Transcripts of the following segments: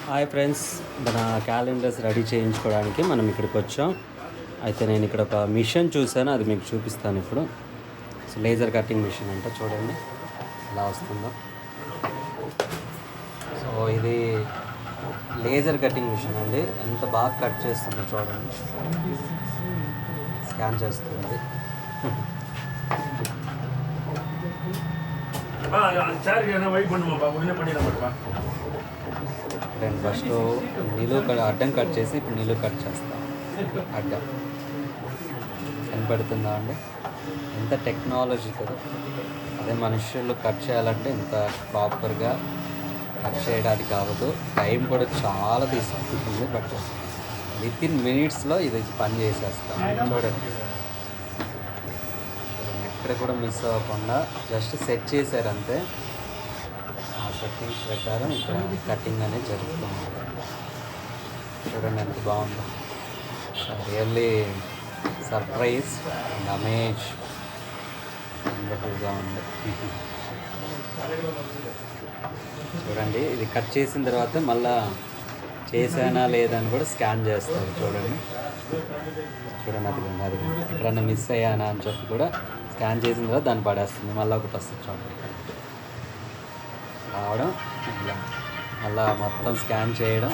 Hi friends, మన calendars ready చేయించుకోవడానికి మనం ఇక్కడికి వచ్చాం. అయితే నేను ఇక్కడ ఒక మిషన్ చూసాను, అది మీకు చూపిస్తాను ఇప్పుడు. సో లేజర్ కటింగ్ మిషన్ అంటే చూడండి ఎలా వస్తుందో. సో ఇది లేజర్ కటింగ్ మిషన్ అండి, ఎంత బాగా కట్ చేస్తుందో చూడండి. స్కాన్ చేస్తుంది. నేను ఫస్ట్ నిలువు అడ్డం కట్ చేసి ఇప్పుడు నిలువు కట్ చేస్తాను. అడ్డం కనపడుతుందా అండి? ఎంత టెక్నాలజీ కదా. అదే మనుషులు కట్ చేయాలంటే ఇంత ప్రాపర్గా కట్ చేయడానికి అవ్వదు, టైం కూడా చాలా తీసుకుంటుంది. బట్ వితిన్ మినిట్స్లో ఇది పని చేసేస్తాం. చూడండి, ఎక్కడ కూడా మిస్ అవ్వకుండా జస్ట్ సెట్ చేశారంతే. ఆ సెట్టింగ్స్ ప్రకారం ఇక్కడ కటింగ్ అనేది జరుగుతుంది. చూడండి ఎంత బాగుందో. రియల్లీ సర్ప్రైజ్ అండ్ అమేజ్, వండర్ఫుల్గా ఉంది. చూడండి, ఇది కట్ చేసిన తర్వాత మళ్ళా చేశానా లేదా అని కూడా స్కాన్ చేస్తారు. చూడండి అది ఎక్కడన్నా మిస్ అయ్యానా అని చెప్పి కూడా స్కాన్ చేసిన తర్వాత దాన్ని పడేస్తుంది. మళ్ళీ ఒకటి వస్తుంది చూడండి, రావడం, మళ్ళా మొత్తం స్కాన్ చేయడం,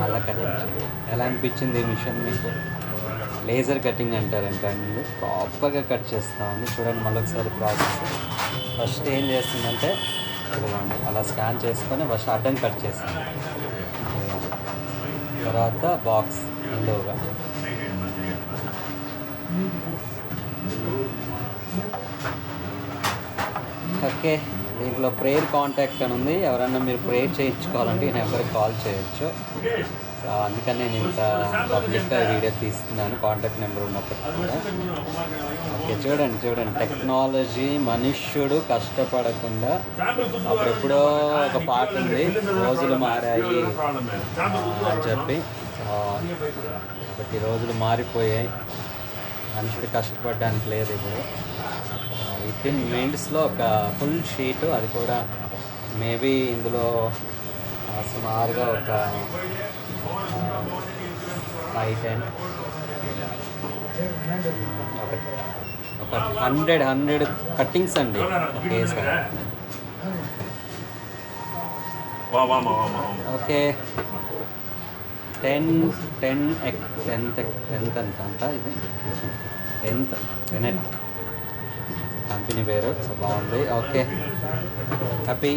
మళ్ళీ కటింగ్ చేయడం. ఎలా అనిపించింది ఈ మిషన్ మీకు? లేజర్ కటింగ్ అంటారంటండి, ప్రాపర్గా కట్ చేస్తూ ఉంది. చూడండి మళ్ళీ ఒకసారి ప్రాసెస్. ఫస్ట్ ఏం చేస్తుందంటే ఇదిగోండి అలా స్కాన్ చేసుకొని ఫస్ట్ అడ్డం కట్ చేసింది, తర్వాత బాక్స్ నిలువుగా. ఓకే, దీంట్లో ప్రేయర్ కాంటాక్ట్ అని ఉంది. ఎవరన్నా మీరు ప్రేయర్ చేయించుకోవాలంటే ఈ నెంబర్కి కాల్ చేయొచ్చు. సో అందుకని నేను ఇంత పబ్లిక్గా వీడియో తీస్తున్నాను, కాంటాక్ట్ నెంబర్ ఉన్నప్పటికీ కూడా. ఓకే, చూడండి టెక్నాలజీ. మనుష్యుడు కష్టపడకుండా, అప్పుడెప్పుడో ఒక పాట ఉంది, రోజులు మారాయి అని చెప్పి. ఒకటి రోజులు మారిపోయాయి, మనుషుడు కష్టపడడానికి లేదు ఇప్పుడు. వితిన్ మినిట్స్లో ఒక ఫుల్ షీటు, అది కూడా మేబీ ఇందులో సుమారుగా ఒక 5-10 ఒక 100 కట్టింగ్స్ అండి ఒకేసారి. ఓకే, 10th అంట, ఇది 10th కంపెనీ పేరు. సో బాగుంది. Okay, happy.